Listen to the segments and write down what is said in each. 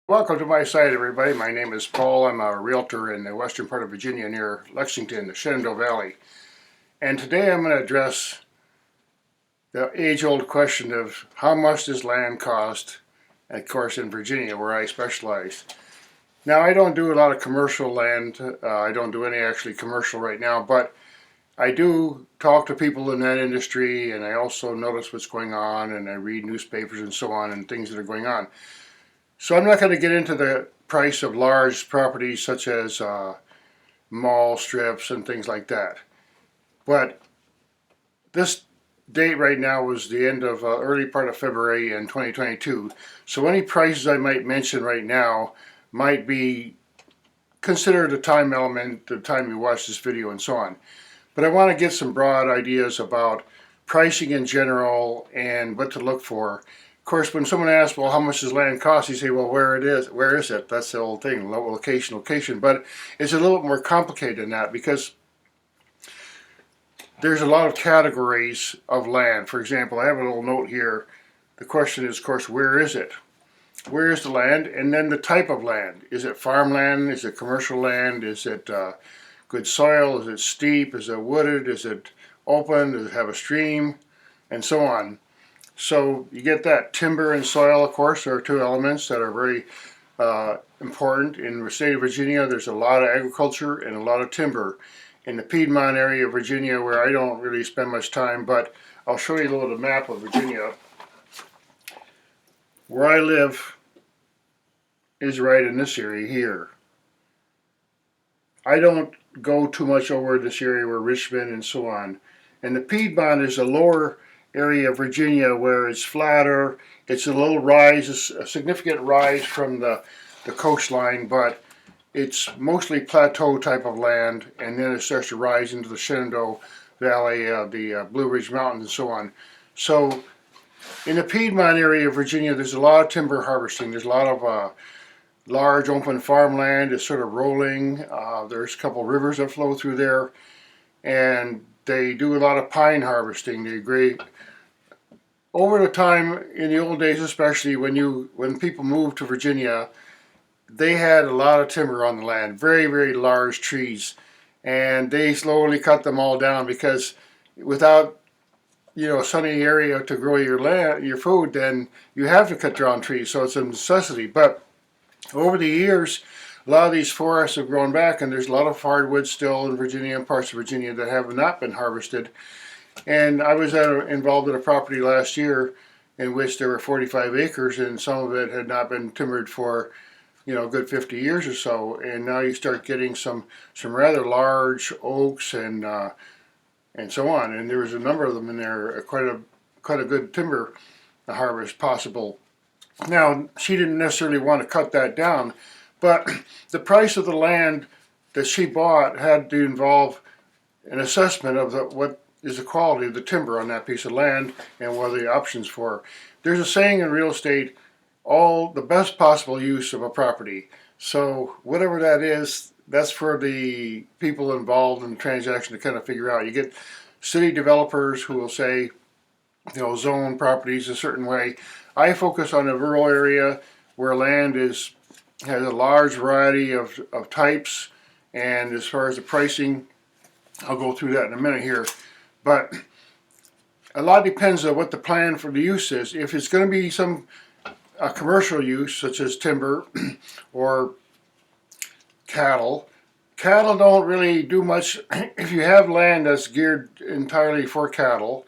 Welcome to my site, everybody. My name is Paul. I'm a realtor in the western part of Virginia near Lexington, the Shenandoah Valley. And today I'm going to address the age-old question of how much does land cost, of course, in Virginia, where I specialize. Now, I don't do a lot of commercial land. I don't do any actually commercial right now, but I do talk to people in that industry, and I also notice what's going on, and I read newspapers and so on, and things that are going on. So I'm not going to get into the price of large properties such as mall strips and things like that. But this date right now was the end of early part of February in 2022. So any prices I might mention right now might be considered a time element, the time you watch this video and so on. But I want to get some broad ideas about pricing in general and what to look for. Of course, when someone asks, well, how much does land cost? You say, well, where is it? That's the whole thing, location. But it's a little bit more complicated than that because there's a lot of categories of land. For example, I have a little note here. The question is, of course, where is it? Where is the land? And then the type of land. Is it farmland? Is it commercial land? Is it good soil? Is it steep? Is it wooded? Is it open? Does it have a stream? And so on. So you get that. Timber and soil, of course, are two elements that are very important. In the state of Virginia, there's a lot of agriculture and a lot of timber. In the Piedmont area of Virginia, where I don't really spend much time, but I'll show you a little map of Virginia. Where I live is right in this area here. I don't go too much over this area where Richmond and so on. And the Piedmont is a lower area of Virginia where it's flatter. It's a little rise, a significant rise from the coastline, but it's mostly plateau type of land, and then it starts to rise into the Shenandoah Valley, the Blue Ridge Mountains, and so on. So in the Piedmont area of Virginia, there's a lot of timber harvesting. There's a lot of large open farmland. It's sort of rolling. There's a couple rivers that flow through there, and they do a lot of pine harvesting. They agree. Over the time, in the old days especially, when people moved to Virginia, they had a lot of timber on the land, very, very large trees, and they slowly cut them all down because without a sunny area to grow your food, then you have to cut down trees, so it's a necessity. But over the years, a lot of these forests have grown back, and there's a lot of hardwood still in Virginia and parts of Virginia that have not been harvested. And I was involved in a property last year in which there were 45 acres, and some of it had not been timbered for a good 50 years or so. And now you start getting some rather large oaks and so on. And there was a number of them in there, quite a good timber harvest possible. Now, she didn't necessarily want to cut that down, but the price of the land that she bought had to involve an assessment of what is the quality of the timber on that piece of land and what are the options for. There's a saying in real estate, all the best possible use of a property. So whatever that is, that's for the people involved in the transaction to kind of figure out. You get city developers who will say, zone properties a certain way. I focus on a rural area where land has a large variety of types, and as far as the pricing, I'll go through that in a minute here. But a lot depends on what the plan for the use is. If it's going to be a commercial use, such as timber or cattle don't really do much. If you have land that's geared entirely for cattle,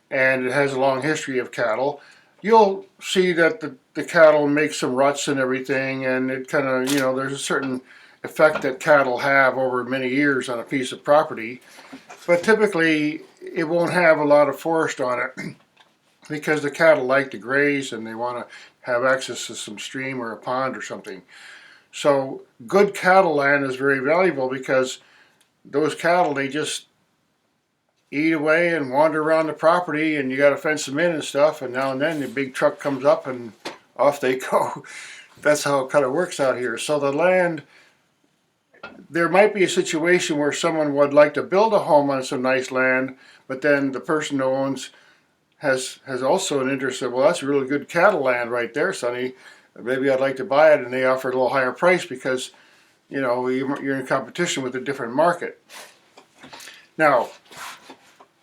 and it has a long history of cattle, you'll see that the cattle make some ruts and everything, and it kind of, there's a certain effect that cattle have over many years on a piece of property. But typically, it won't have a lot of forest on it because the cattle like to graze and they want to have access to some stream or a pond or something. So good cattle land is very valuable because those cattle, they just eat away and wander around the property, and you got to fence them in and stuff, and now and then the big truck comes up and off they go. That's how it kind of works out here. So the land, there might be a situation where someone would like to build a home on some nice land, but then the person who owns has also an interest in, well, that's really good cattle land right there, Sonny. maybe I'd like to buy it, and they offer a little higher price because, you know, you're in competition with a different market. Now,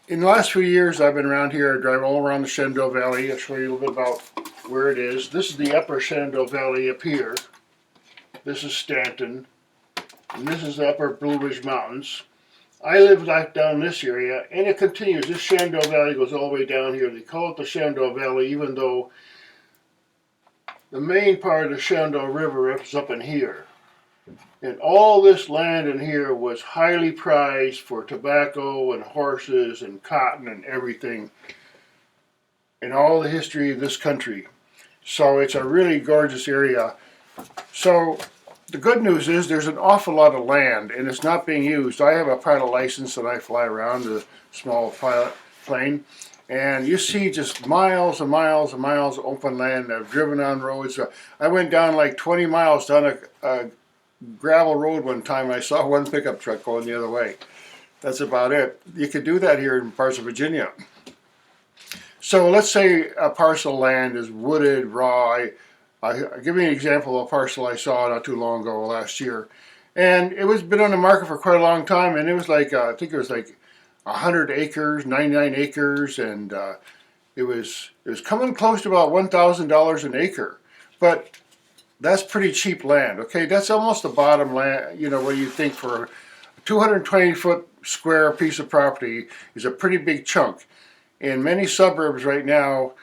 in the last few years, I've been around here. I drive all around the Shenandoah Valley. I'll show you a little bit about where it is. This is the upper Shenandoah Valley up here. This is Stanton, and this is the upper Blue Ridge Mountains. I live like down in this area, and it continues. This Shenandoah Valley goes all the way down here. They call it the Shenandoah Valley, even though the main part of the Shenandoah River is up in here. And all this land in here was highly prized for tobacco and horses and cotton and everything in all the history of this country. So it's a really gorgeous area. So the good news is there's an awful lot of land and it's not being used. I have a pilot license and I fly around a small pilot plane, and you see just miles and miles and miles of open land. I've driven on roads. I went down like 20 miles down a gravel road one time, and I saw one pickup truck going the other way. That's about it. You could do that here in parts of Virginia. So let's say a parcel of land is wooded, raw. I'll give you an example of a parcel I saw not too long ago, last year. And it was been on the market for quite a long time, and it was like, I think it was like 100 acres, 99 acres, and it was coming close to about $1,000 an acre. But that's pretty cheap land, okay? That's almost the bottom land, you know, what you think for a 220-foot square piece of property is a pretty big chunk. In many suburbs right now,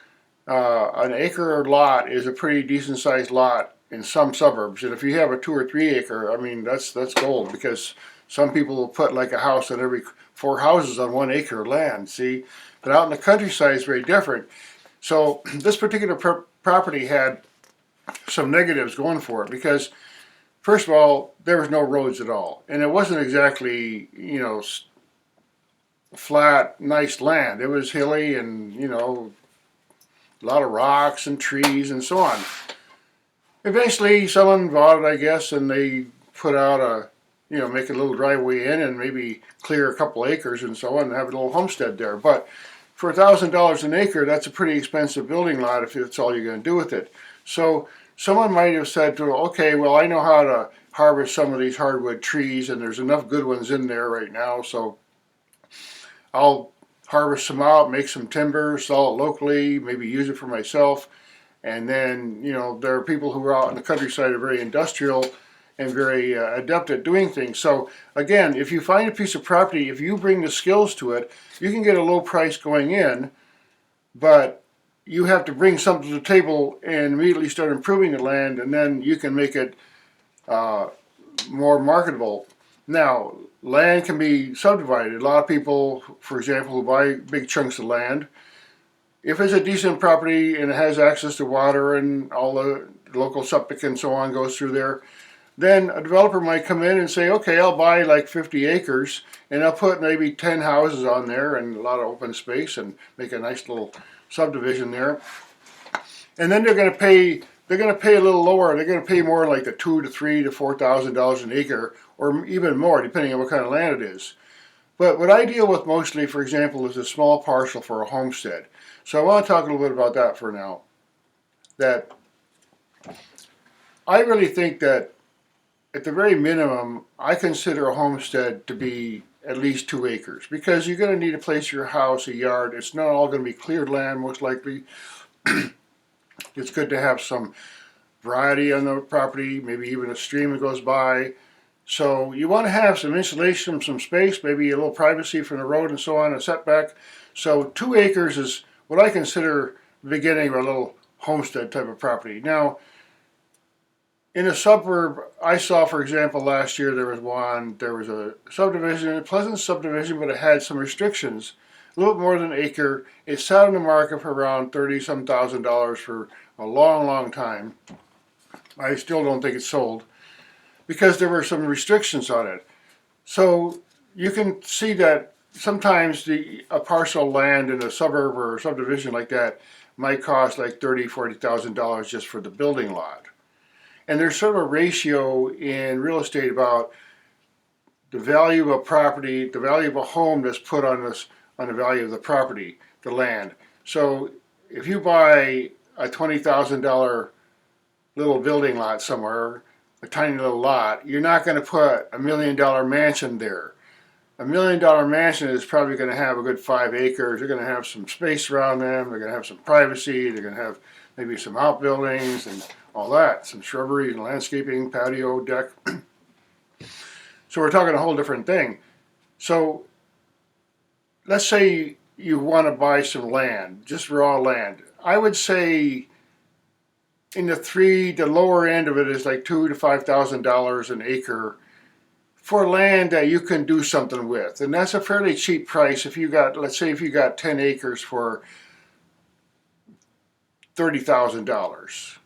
an acre lot is a pretty decent sized lot in some suburbs. And if you have a 2 or 3 acre, I mean, that's gold, because some people will put like a house on every 4 houses on 1 acre of land, see? But out in the countryside, it's very different. So this particular property had some negatives going for it, because first of all, there was no roads at all, and it wasn't exactly, you know, flat, nice land. It was hilly and, you know, a lot of rocks and trees and so on. Eventually, someone bought it, I guess, and they put out a, you know, make a little driveway in and maybe clear a couple acres and so on and have a little homestead there. But for $1,000 an acre, that's a pretty expensive building lot if that's all you're going to do with it. So someone might have said to her, okay, well, I know how to harvest some of these hardwood trees, and there's enough good ones in there right now, so I'll harvest some out, make some timber, sell it locally, maybe use it for myself. And then, you know, there are people who are out in the countryside are very industrial and very adept at doing things. So again, if you find a piece of property, if you bring the skills to it, you can get a low price going in, but you have to bring something to the table and immediately start improving the land, and then you can make it more marketable. Now, land can be subdivided. A lot of people, for example, who buy big chunks of land, if it's a decent property and it has access to water and all the local septic and so on goes through there, then a developer might come in and say, okay, I'll buy like 50 acres and I'll put maybe 10 houses on there and a lot of open space and make a nice little subdivision there. And then they're going to pay a little lower. They're going to pay more, like the $2,000 to $3,000 to $4,000 an acre, or even more, depending on what kind of land it is. But what I deal with mostly, for example, is a small parcel for a homestead. So I want to talk a little bit about that for now. That I really think that at the very minimum, I consider a homestead to be at least 2 acres, because you're going to need a place for your house, a yard. It's not all going to be cleared land, most likely. It's good to have some variety on the property, maybe even a stream that goes by. So you want to have some insulation, some space, maybe a little privacy from the road and so on, a setback. So 2 acres is what I consider the beginning of a little homestead type of property. Now, in a suburb, I saw, for example, last year there was a subdivision, a pleasant subdivision, but it had some restrictions. A little bit more than an acre. It sat on the market for around $30-some thousand for a long, long time. I still don't think it's sold, because there were some restrictions on it. So you can see that sometimes a parcel of land in a suburb or a subdivision like that might cost like $30,000-40,000 just for the building lot. And there's sort of a ratio in real estate about the value of a property, the value of a home that's put on the value of the property, the land. So if you buy a $20,000 little building lot somewhere, a tiny little lot, you're not going to put $1 million mansion there. $1 million mansion is probably going to have a good 5 acres. They're going to have some space around them. They're going to have some privacy. They're going to have maybe some outbuildings and all that, some shrubbery and landscaping, patio, deck. So we're talking a whole different thing. So let's say you want to buy some land, just raw land. I would say the lower end of it is like $2,000 to $5,000 an acre for land that you can do something with, and that's a fairly cheap price. If you got, let's say, if you got 10 acres for $30,000,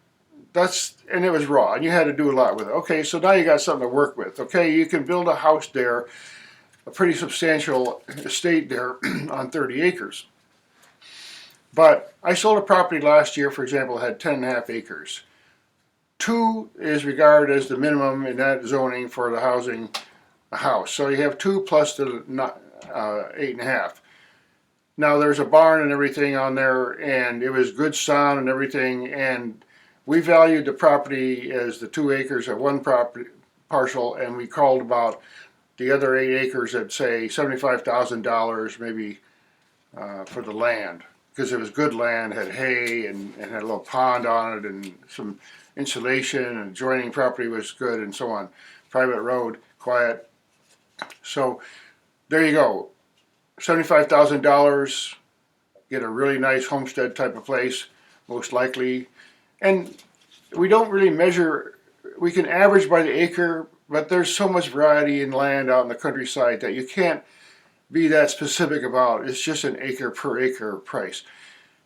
and it was raw, and you had to do a lot with it. Okay, so now you got something to work with. Okay, you can build a house there, a pretty substantial estate there on 30 acres. But I sold a property last year, for example, that had 10.5 acres. 2 is regarded as the minimum in that zoning for the housing a house. So you have 2 plus the 8.5. Now there's a barn and everything on there, and it was good sun and everything, and we valued the property as the 2 acres of one property parcel, and we called about the other 8 acres at, say, $75,000 maybe for the land, because it was good land, had hay and had a little pond on it and some insulation, and adjoining property was good and so on. Private road, quiet. So there you go. $75,000, get a really nice homestead type of place, most likely. And we don't really measure, we can average by the acre, but there's so much variety in land out in the countryside that you can't be that specific about. It's just an acre per acre price.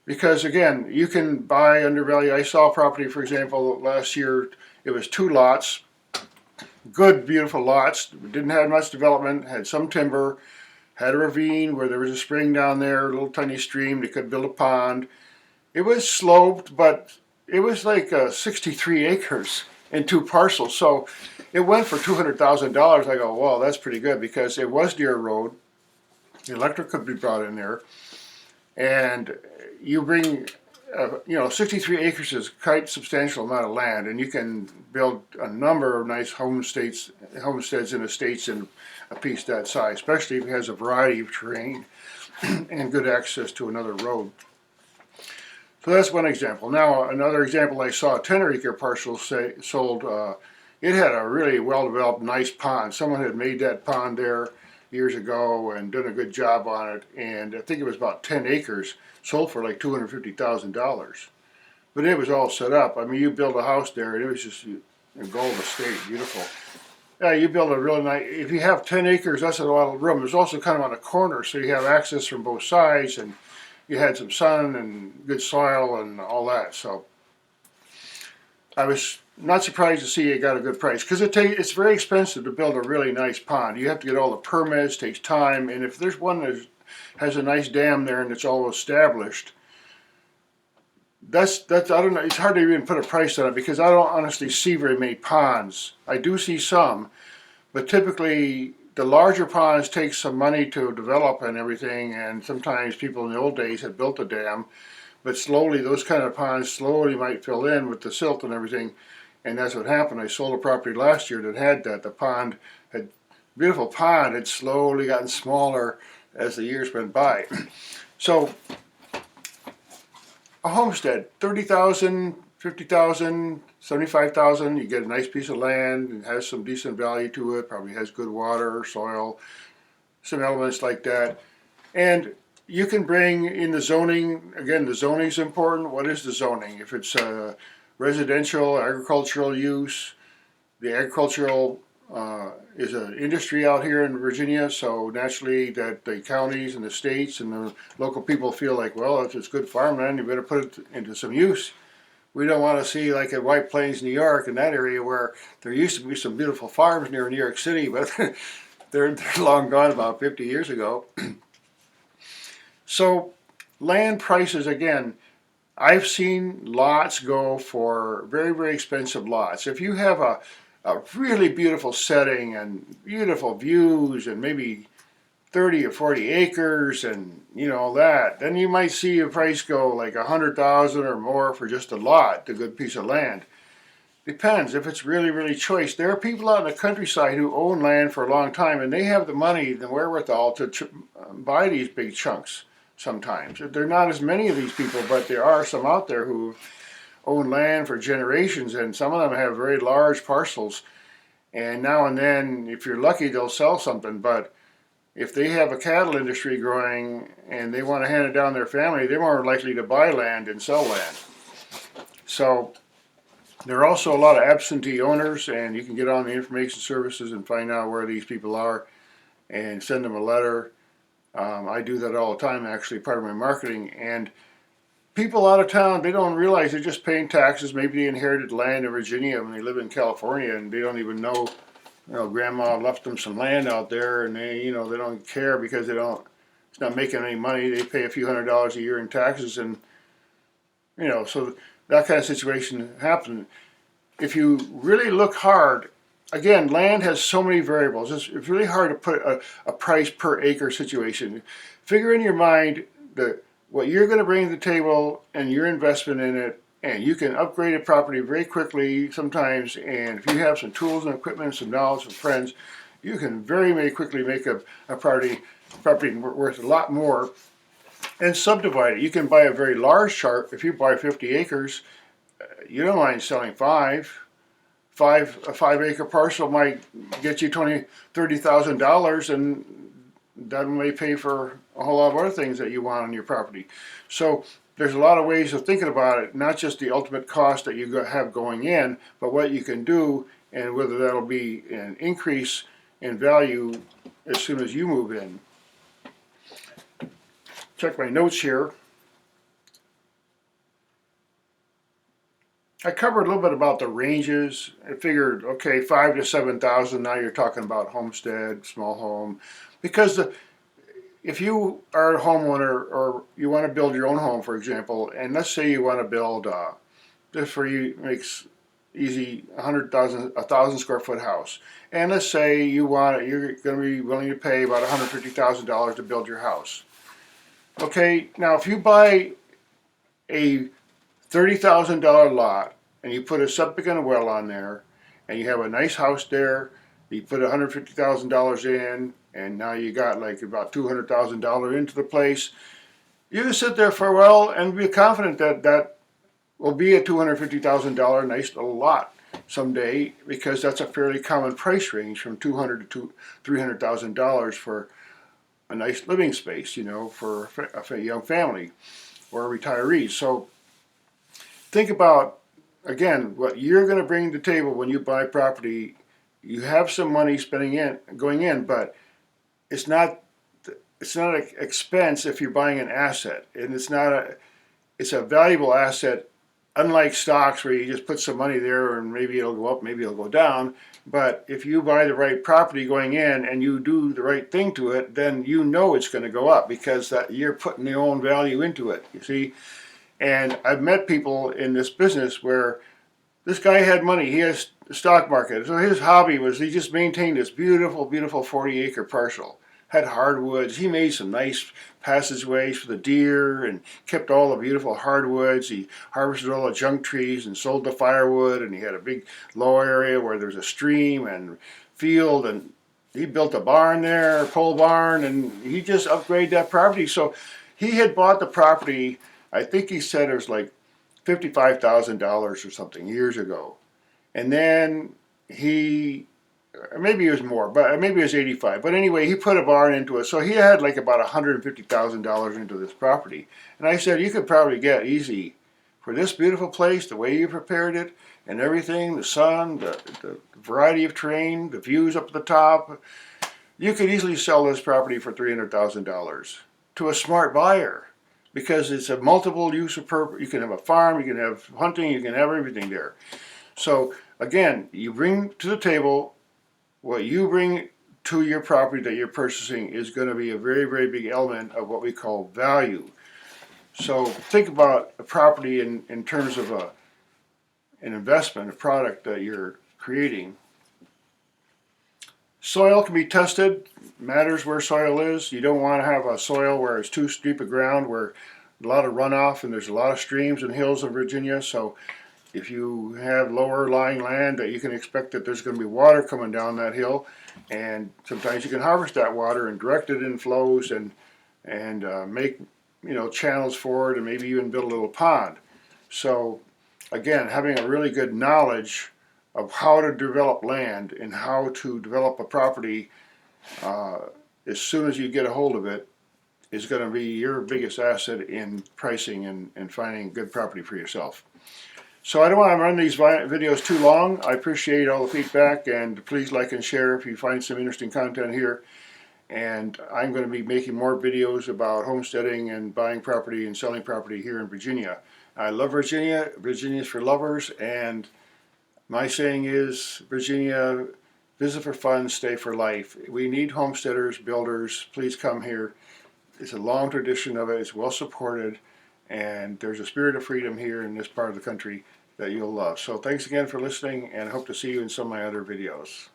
Because again, you can buy undervalue. I saw a property, for example, last year. It was 2 lots, good, beautiful lots. Didn't have much development, had some timber, had a ravine where there was a spring down there, a little tiny stream. They could build a pond. It was sloped, but it was like 63 acres in 2 parcels. So it went for $200,000. I go, well, that's pretty good, because it was near a road. The electric could be brought in there, and you bring, 63 acres is quite a substantial amount of land, and you can build a number of nice homesteads and estates in a piece that size, especially if it has a variety of terrain and good access to another road. So that's one example. Now another example, I saw a 10-acre parcel sold. It had a really well-developed, nice pond. Someone had made that pond there years ago and done a good job on it, and I think it was about 10 acres, sold for like $250,000. But it was all set up. I mean, you build a house there, and it was just a gold estate, beautiful. Yeah, you build a really nice, if you have 10 acres, that's a lot of room. There's also kind of on a corner, so you have access from both sides, and you had some sun and good soil and all that. So I was not surprised to see it got a good price, because it's very expensive to build a really nice pond. You have to get all the permits, takes time, and if there's one that has a nice dam there and it's all established, that's I don't know, it's hard to even put a price on it, because I don't honestly see very many ponds. I do see some, but typically the larger ponds take some money to develop and everything, and sometimes people in the old days had built a dam, but slowly those kind of ponds slowly might fill in with the silt and everything, and that's what happened. I sold a property last year that had that. The pond had, beautiful pond, had slowly gotten smaller as the years went by. So a homestead, 30,000, 50,000, 75,000, you get a nice piece of land, and has some decent value to it, probably has good water, soil, some elements like that. And you can bring in the zoning, again, the zoning is important. What is the zoning? If it's residential, agricultural use, the agricultural is an industry out here in Virginia, so naturally that the counties and the states and the local people feel like, well, if it's good farmland, you better put it into some use. We don't want to see, like at White Plains, New York, in that area where there used to be some beautiful farms near New York City, but they're long gone about 50 years ago. So land prices, again, I've seen lots go for very, very expensive lots. If you have a really beautiful setting and beautiful views and maybe 30 or 40 acres and all that, then you might see a price go like $100,000 or more for just a lot, a good piece of land. Depends if it's really, really choice. There are people out in the countryside who own land for a long time, and they have the money, the wherewithal to buy these big chunks sometimes. There are not as many of these people, but there are some out there who own land for generations, and some of them have very large parcels. And now and then, if you're lucky, they'll sell something. But if they have a cattle industry growing and they want to hand it down to their family, they're more likely to buy land than sell land. So there are also a lot of absentee owners, and you can get on the information services and find out where these people are and send them a letter. I do that all the time, actually, part of my marketing. And people out of town, they don't realize they're just paying taxes. Maybe they inherited land in Virginia when they live in California, and they don't even know, grandma left them some land out there, and they don't care because it's not making any money. They pay a few $100s a year in taxes, and so that kind of situation happens. If you really look hard, again, land has so many variables. It's really hard to put a price per acre situation. Figure in your mind that what you're going to bring to the table and your investment in it, and you can upgrade a property very quickly sometimes, and if you have some tools and equipment, some knowledge, some friends, you can very quickly make a property worth a lot more and subdivide it. You can buy a very large chart. If you buy 50 acres, you don't mind selling a 5 acre parcel might get you $30,000, and that may pay for a whole lot of other things that you want on your property. So there's a lot of ways of thinking about it, not just the ultimate cost that you have going in, but what you can do and whether that'll be an increase in value as soon as you move in. Check my notes here. I covered a little bit about the ranges. I figured, okay, 5 to 7,000. Now you're talking about homestead, small home, because if you are a homeowner or you want to build your own home, for example, and let's say you want to build, just for you makes easy, 1,000 square foot house, and let's say you're going to be willing to pay about $150,000 to build your house. Okay, now if you buy a $30,000 lot and you put a septic and a well on there, and you have a nice house there, you put $150,000 in, and now you got like about $200,000 into the place, you can sit there for a while and be confident that that will be a $250,000 nice little lot someday, because that's a fairly common price range from $200,000 to $300,000 for a nice living space, for a young family or retiree. So think about, again, what you're going to bring to the table when you buy property. You have some money going in, but it's not an expense if you're buying an asset, and it's a valuable asset. Unlike stocks where you just put some money there and maybe it'll go up, maybe it'll go down. But if you buy the right property going in and you do the right thing to it, then it's going to go up because you're putting your own value into it, you see. And I've met people in this business where this guy had money. He has the stock market. So his hobby was he just maintained this beautiful 40-acre parcel. Had hardwoods. He made some nice passageways for the deer and kept all the beautiful hardwoods. He harvested all the junk trees and sold the firewood. And he had a big low area where there's a stream and field. And he built a barn there, a pole barn, and he just upgraded that property. So he had bought the property, I think he said it was like $55,000 or something years ago. And then maybe it was more, but maybe it was 85. But anyway, he put a barn into it. So he had like about $150,000 into this property. And I said, you could probably get easy for this beautiful place, the way you prepared it and everything, the sun, the variety of terrain, the views up at the top. You could easily sell this property for $300,000 to a smart buyer, because it's a multiple use of purpose. You can have a farm, you can have hunting, you can have everything there. So again, you bring to the table what you bring to your property that you're purchasing is going to be a very big element of what we call value. So think about a property in terms of an investment, a product that you're creating. Soil can be tested. Matters where soil is. You don't want to have a soil where it's too steep a ground, where a lot of runoff and there's a lot of streams and hills in Virginia. So if you have lower lying land, that you can expect that there's going to be water coming down that hill, and sometimes you can harvest that water and direct it in flows and make channels for it, and maybe even build a little pond. So again, having a really good knowledge of how to develop land and how to develop a property as soon as you get a hold of it is going to be your biggest asset in pricing and finding good property for yourself. So I don't want to run these videos too long. I appreciate all the feedback, and please like and share if you find some interesting content here. And I'm going to be making more videos about homesteading and buying property and selling property here in Virginia. I love Virginia. Virginia's for lovers, and my saying is, Virginia, visit for fun, stay for life. We need homesteaders, builders. Please come here. It's a long tradition of it. It's well supported, and there's a spirit of freedom here in this part of the country that you'll love. So thanks again for listening, and I hope to see you in some of my other videos.